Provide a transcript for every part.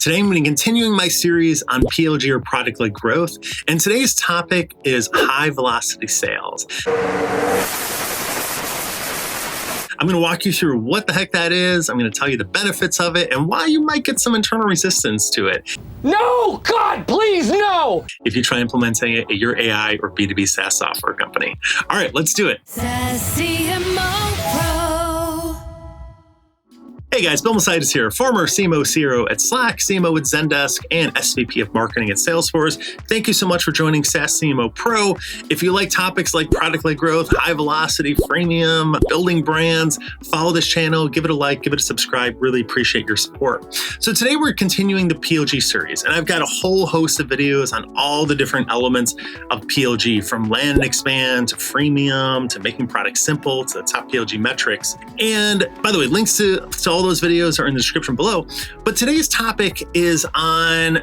Today, I'm going to be continuing my series on PLG or product-led growth, and today's topic is high-velocity sales. I'm going to walk you through what the heck that is. I'm going to tell you the benefits of it and why you might get some internal resistance to it. No, God, please, no! If you try implementing it at your AI or B2B SaaS software company. All right, let's do it. Hey guys, Bill Masitis here, former CMO CRO at Slack, CMO with Zendesk, and SVP of Marketing at Salesforce. Thank you so much for joining SaaS CMO Pro. If you like topics like product-led growth, high velocity, freemium, building brands, follow this channel, give it a like, give it a subscribe. Really appreciate your support. So today we're continuing the PLG series, and I've got a whole host of videos on all the different elements of PLG, from land and expand to freemium to making products simple to the top PLG metrics. And by the way, links to all those videos are in the description below. But today's topic is on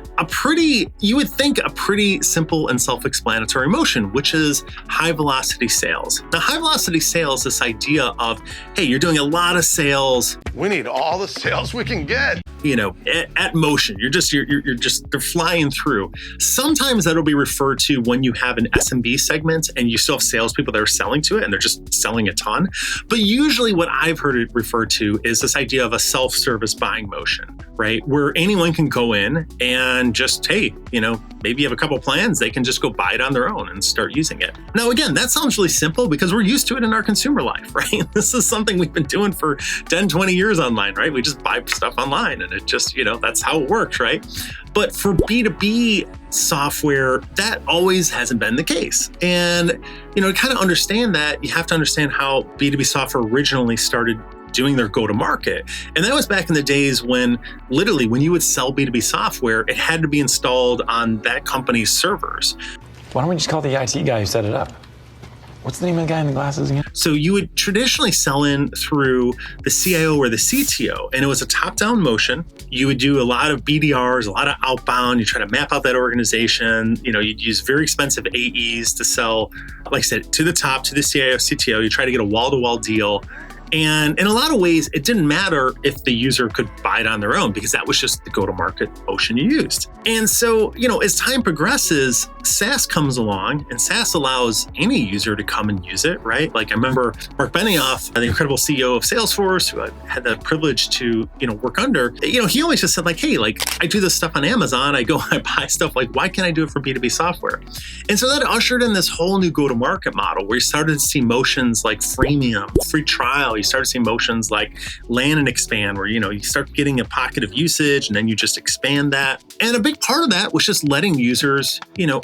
you would think a pretty simple and self-explanatory motion, which is high velocity sales. Now, high velocity sales, this idea of, hey, you're doing a lot of sales. We need all the sales we can get. You know, at motion, they're flying through. Sometimes that'll be referred to when you have an SMB segment and you still have salespeople that are selling to it and they're just selling a ton. But usually what I've heard it referred to is this idea of a self-service buying motion, right? Where anyone can go in and just, hey, maybe you have a couple plans, they can just go buy it on their own and start using it. Now, again, that sounds really simple because we're used to it in our consumer life, right? This is something we've been doing for 10, 20 years online, right? We just buy stuff online and it just, that's how it works, right? But for B2B software, that always hasn't been the case. And, to kind of understand that, you have to understand how B2B software originally started doing their go-to-market. And that was back in the days when literally when you would sell B2B software, it had to be installed on that company's servers. Why don't we just call the IT guy who set it up? What's the name of the guy in the glasses again? So you would traditionally sell in through the CIO or the CTO, and it was a top-down motion. You would do a lot of BDRs, a lot of outbound. You try to map out that organization. You'd use very expensive AEs to sell, like I said, to the top, to the CIO, CTO. You try to get a wall-to-wall deal. And in a lot of ways, it didn't matter if the user could buy it on their own because that was just the go-to-market motion you used. And so, as time progresses, SaaS comes along and SaaS allows any user to come and use it, right? Like I remember Mark Benioff, the incredible CEO of Salesforce, who I had the privilege to, work under, he always just said like, hey, I do this stuff on Amazon. I go, I buy stuff. Like, why can't I do it for B2B software? And so that ushered in this whole new go-to-market model where you started to see motions like freemium, free trial. You start to see motions like land and expand, where, you start getting a pocket of usage and then you just expand that. And a big part of that was just letting users,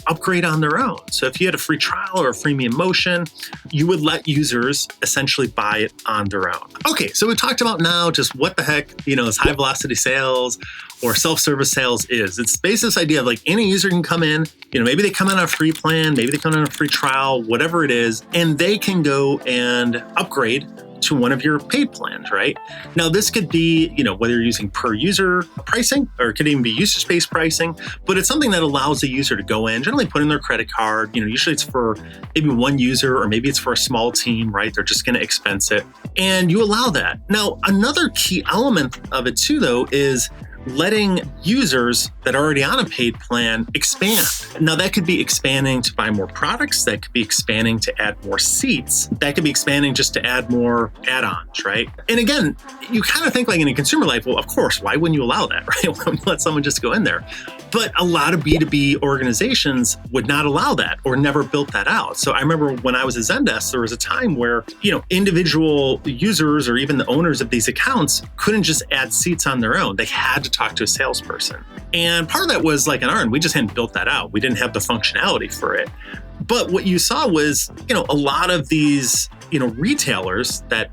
upgrade on their own. So if you had a free trial or a freemium motion, you would let users essentially buy it on their own. Okay, so we talked about now just what the heck, this high velocity sales or self-service sales is. It's basically this idea of like any user can come in, maybe they come in on a free plan, maybe they come in on a free trial, whatever it is, and they can go and upgrade to one of your paid plans, right? Now, this could be, whether you're using per user pricing, or it could even be usage-based pricing, but it's something that allows the user to go in, generally put in their credit card. Usually it's for maybe one user, or maybe it's for a small team, right? They're just going to expense it. And you allow that. Now, another key element of it too, though, is letting users that are already on a paid plan expand. Now, that could be expanding to buy more products. That could be expanding to add more seats. That could be expanding just to add more add-ons, right? And again, you kind of think like in a consumer life, well, of course, why wouldn't you allow that, right? Why wouldn't you let someone just go in there? But a lot of B2B organizations would not allow that or never built that out. So I remember when I was at Zendesk, there was a time where, individual users or even the owners of these accounts couldn't just add seats on their own. They had to talk to a salesperson. And part of that was like an R&D. We just hadn't built that out. We didn't have the functionality for it. But what you saw was, a lot of these, retailers that,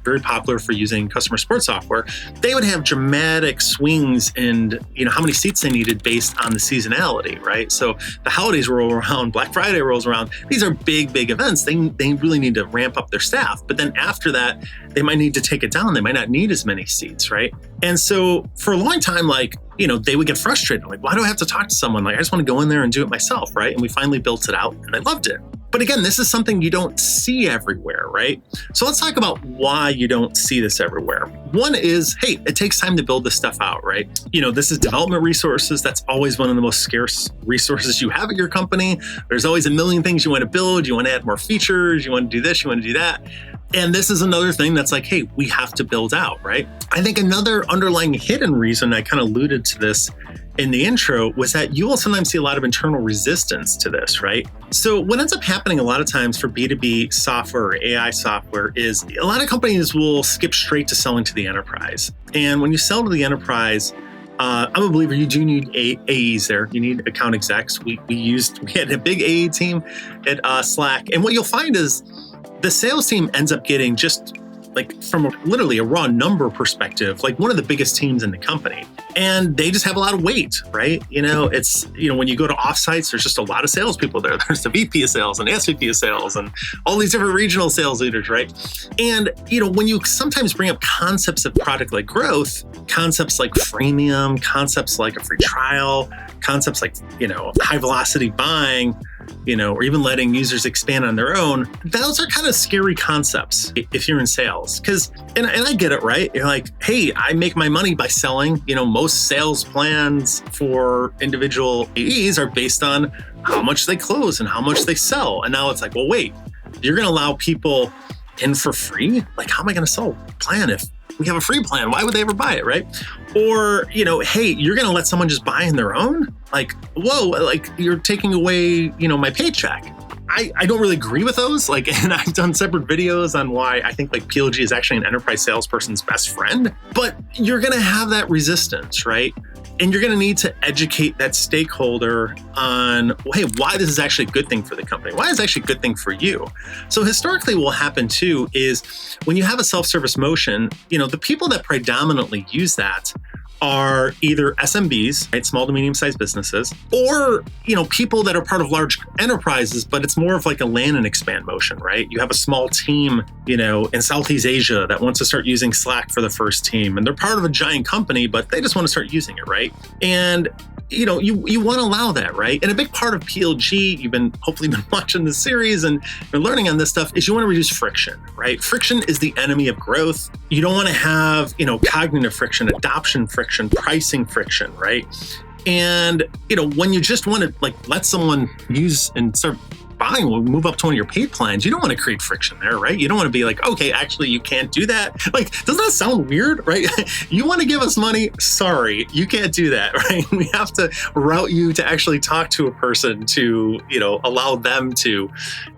very popular for using customer support software, they would have dramatic swings in, how many seats they needed based on the seasonality, right? So the holidays roll around, Black Friday rolls around. These are big, big events. They really need to ramp up their staff. But then after that, they might need to take it down. They might not need as many seats, right? And so for a long time, they would get frustrated. Like, why do I have to talk to someone? Like, I just want to go in there and do it myself, right? And we finally built it out and I loved it. But again, this is something you don't see everywhere, right? So let's talk about why you don't see this everywhere. One is, hey, it takes time to build this stuff out, right? This is development resources. That's always one of the most scarce resources you have at your company. There's always a million things you want to build. You want to add more features. You want to do this. You want to do that. And this is another thing that's like, hey, we have to build out, right? I think another underlying hidden reason, I kind of alluded to this in the intro, was that you will sometimes see a lot of internal resistance to this, right? So what ends up happening a lot of times for B2B software or AI software is a lot of companies will skip straight to selling to the enterprise. And when you sell to the enterprise, I'm a believer you do need AEs there. You need account execs. We had a big AE team at Slack. And what you'll find is the sales team ends up getting, just like from literally a raw number perspective, like one of the biggest teams in the company. And they just have a lot of weight, right? It's, when you go to offsites, there's just a lot of salespeople there. There's the VP of sales and SVP of sales and all these different regional sales leaders, right? And, when you sometimes bring up concepts of product-led growth, concepts like freemium, concepts like a free trial, concepts like, high velocity buying, or even letting users expand on their own, those are kind of scary concepts if you're in sales. And I get it, right? You're like, hey, I make my money by selling. Most sales plans for individual AEs are based on how much they close and how much they sell. And now it's like, well, wait, you're going to allow people in for free? Like, how am I going to sell a plan if we have a free plan? Why would they ever buy it, right? Or, hey, you're going to let someone just buy in their own? Like, whoa, like you're taking away, my paycheck. I don't really agree with those. Like, and I've done separate videos on why I think like PLG is actually an enterprise salesperson's best friend, but you're going to have that resistance, right? And you're going to need to educate that stakeholder on, well, hey, why this is actually a good thing for the company. Why is it actually a good thing for you? So historically, what will happen too is when you have a self-service motion, the people that predominantly use that are either SMBs, right, small to medium-sized businesses, or people that are part of large enterprises, but it's more of like a land and expand motion, right? You have a small team, in Southeast Asia that wants to start using Slack for the first team, and they're part of a giant company, but they just want to start using it, right? And you want to allow that, right? And a big part of PLG, you've hopefully been watching this series and been learning on this stuff, is you want to reduce friction, right? Friction is the enemy of growth. You don't want to have, cognitive friction, adoption friction, pricing friction, right? And, when you just want to let someone use and start buying will move up to one of your paid plans, you don't want to create friction there, right? You don't want to be like, okay, actually, you can't do that. Like, doesn't that sound weird, right? You want to give us money? Sorry, you can't do that, right? We have to route you to actually talk to a person to, allow them to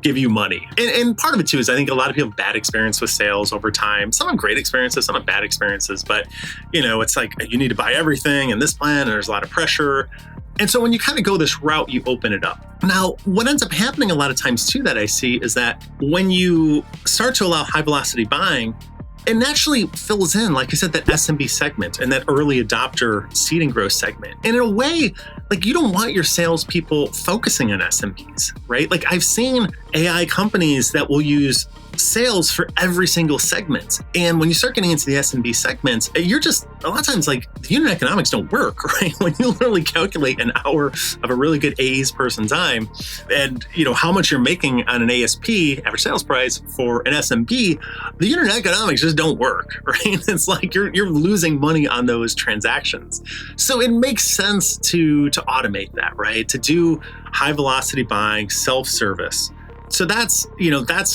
give you money. And part of it too is I think a lot of people have bad experience with sales over time. Some have great experiences, some have bad experiences, but it's like you need to buy everything in this plan and there's a lot of pressure. And so when you kind of go this route, you open it up. Now, what ends up happening a lot of times too that I see is that when you start to allow high velocity buying, it naturally fills in, like I said, that SMB segment and that early adopter seed and growth segment. And in a way, like you don't want your salespeople focusing on SMBs, right? Like I've seen AI companies that will use sales for every single segment. And when you start getting into the SMB segments, you're just, a lot of times, like the unit economics don't work, right? When you literally calculate an hour of a really good AE's person time and, how much you're making on an ASP, average sales price for an SMB, the unit economics just don't work, right? It's like you're losing money on those transactions. So it makes sense to automate that, right? To do high velocity buying, self-service. So that's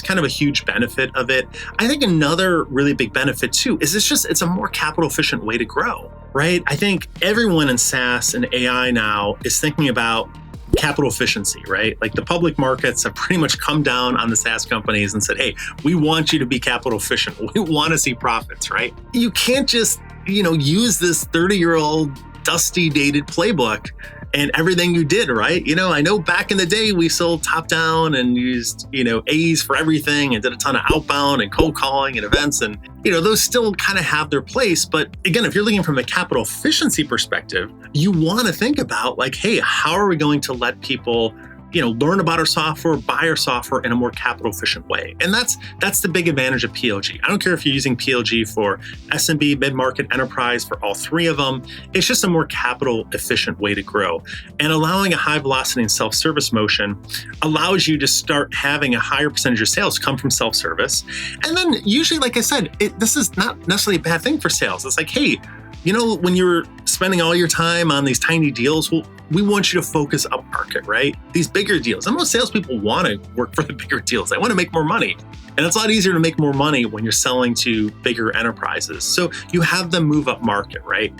kind of a huge benefit of it. I think another really big benefit too is it's a more capital efficient way to grow, right? I think everyone in SaaS and AI now is thinking about capital efficiency, right? Like the public markets have pretty much come down on the SaaS companies and said, hey, we want you to be capital efficient. We want to see profits, right? You can't just, use this 30-year-old dusty dated playbook and everything you did, right? I know back in the day we sold top down and used, A's for everything and did a ton of outbound and cold calling and events. And, those still kind of have their place. But again, if you're looking from a capital efficiency perspective, you want to think about like, hey, how are we going to let people learn about our software, buy our software in a more capital efficient way. And that's the big advantage of PLG. I don't care if you're using PLG for SMB, mid-market, enterprise, for all three of them. It's just a more capital efficient way to grow. And allowing a high velocity and self-service motion allows you to start having a higher percentage of sales come from self-service. And then usually, like I said, this is not necessarily a bad thing for sales. It's like, hey, when you're spending all your time on these tiny deals, well, we want you to focus up market, right? These bigger deals. And most salespeople want to work for the bigger deals. They want to make more money. And it's a lot easier to make more money when you're selling to bigger enterprises. So you have them move up market, right?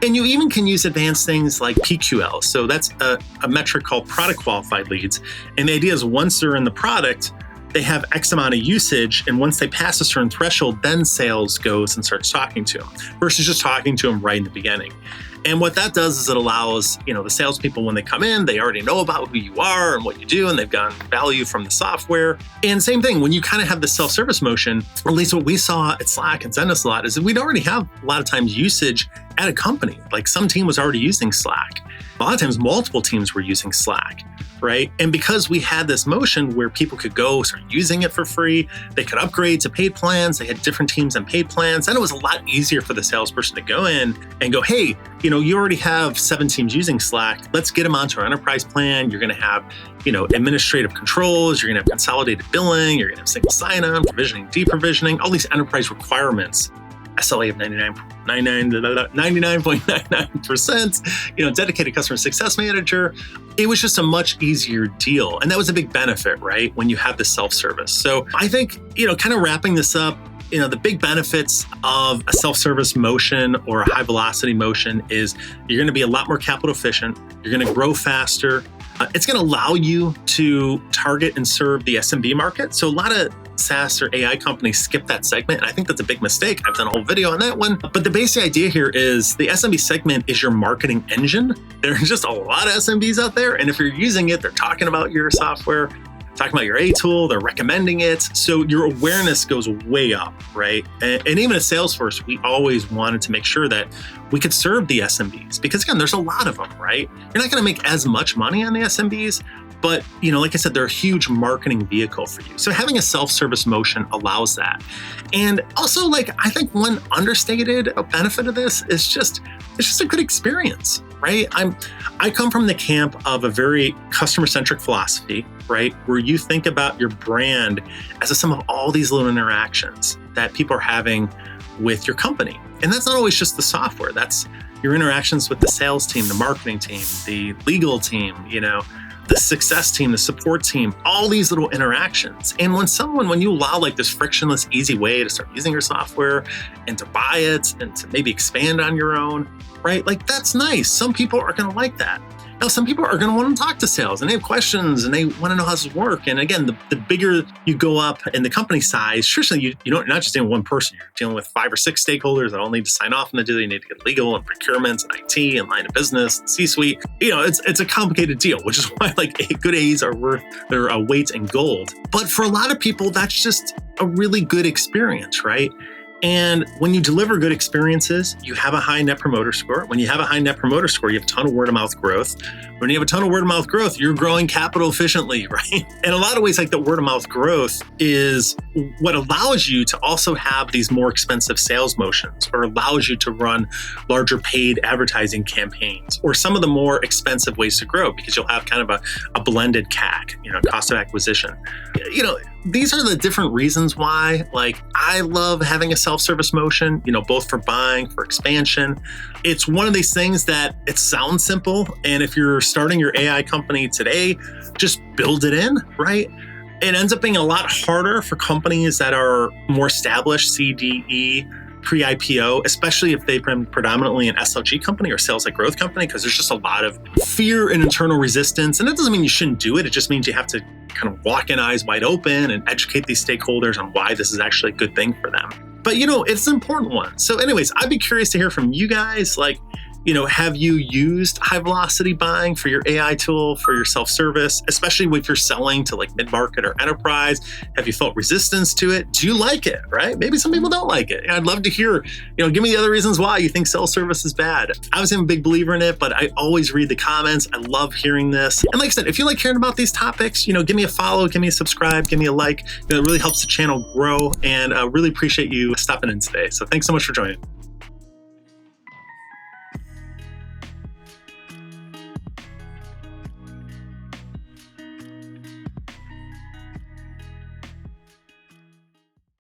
And you even can use advanced things like PQL. So that's a metric called product qualified leads. And the idea is once they're in the product, they have X amount of usage, and once they pass a certain threshold, then sales goes and starts talking to them versus just talking to them right in the beginning. And what that does is it allows, the salespeople, when they come in, they already know about who you are and what you do, and they've gotten value from the software. And same thing, when you kind of have the self-service motion, or at least what we saw at Slack and Zendesk a lot, is that we'd already have a lot of times usage at a company. Like some team was already using Slack. A lot of times multiple teams were using Slack, right? And because we had this motion where people could go start using it for free, they could upgrade to paid plans, they had different teams and paid plans, and it was a lot easier for the salesperson to go in and go, hey, you already have 7 teams using Slack, let's get them onto our enterprise plan. You're gonna have, administrative controls, you're gonna have consolidated billing, you're gonna have single sign-on, provisioning, deprovisioning, all these enterprise requirements. SLA of 99.99%, dedicated customer success manager. It was just a much easier deal. And that was a big benefit, right? When you have the self-service. So I think, kind of wrapping this up, the big benefits of a self-service motion or a high velocity motion is you're going to be a lot more capital efficient. You're going to grow faster. It's going to allow you to target and serve the SMB market. So a lot of SaaS or AI companies skip that segment. And I think that's a big mistake. I've done a whole video on that one. But the basic idea here is the SMB segment is your marketing engine. There's just a lot of SMBs out there. And if you're using it, they're talking about your software, talking about your A tool, they're recommending it. So your awareness goes way up, right? And even at Salesforce, we always wanted to make sure that we could serve the SMBs because again, there's a lot of them, right? You're not going to make as much money on the SMBs, but like I said, they're a huge marketing vehicle for you. So having a self-service motion allows that. And also, I think one understated benefit of this is it's just a good experience, right? I come from the camp of a very customer-centric philosophy, right? Where you think about your brand as a sum of all these little interactions that people are having with your company. And that's not always just the software. That's your interactions with the sales team, the marketing team, the legal team, the success team, the support team, all these little interactions. And when you allow this frictionless, easy way to start using your software and to buy it and to maybe expand on your own, right? That's nice. Some people are going to like that. Now, some people are going to want to talk to sales and they have questions and they want to know how this works. And again, the bigger you go up in the company size, traditionally, you're not just dealing with one person, you're dealing with 5 or 6 stakeholders that all need to sign off on the deal. You need to get legal and procurement and IT and line of business and C-suite. It's a complicated deal, which is why good A's are worth their weight in gold. But for a lot of people, that's just a really good experience, right? And when you deliver good experiences, you have a high net promoter score. When you have a high net promoter score, you have a ton of word of mouth growth. When you have a ton of word of mouth growth, you're growing capital efficiently, right? In a lot of ways, the word of mouth growth is what allows you to also have these more expensive sales motions or allows you to run larger paid advertising campaigns or some of the more expensive ways to grow because you'll have kind of a blended CAC, cost of acquisition. These are the different reasons why, I love having a self-service motion, both for buying, for expansion. It's one of these things that it sounds simple. And if you're starting your AI company today, just build it in, right? It ends up being a lot harder for companies that are more established, CDE, pre-IPO, especially if they've been predominantly an SLG company or sales like growth company, because there's just a lot of fear and internal resistance. And that doesn't mean you shouldn't do it. It just means you have to kind of walk in eyes wide open and educate these stakeholders on why this is actually a good thing for them. But it's an important one. So anyways, I'd be curious to hear from you guys. Have you used high velocity buying for your AI tool, for your self-service, especially if you're selling to like mid-market or enterprise? Have you felt resistance to it? Do you like it, right? Maybe some people don't like it. I'd love to hear, give me the other reasons why you think self-service is bad. I was a big believer in it, but I always read the comments. I love hearing this. And like I said, if you like hearing about these topics, give me a follow, give me a subscribe, give me a like. It really helps the channel grow, and I really appreciate you stopping in today. So thanks so much for joining.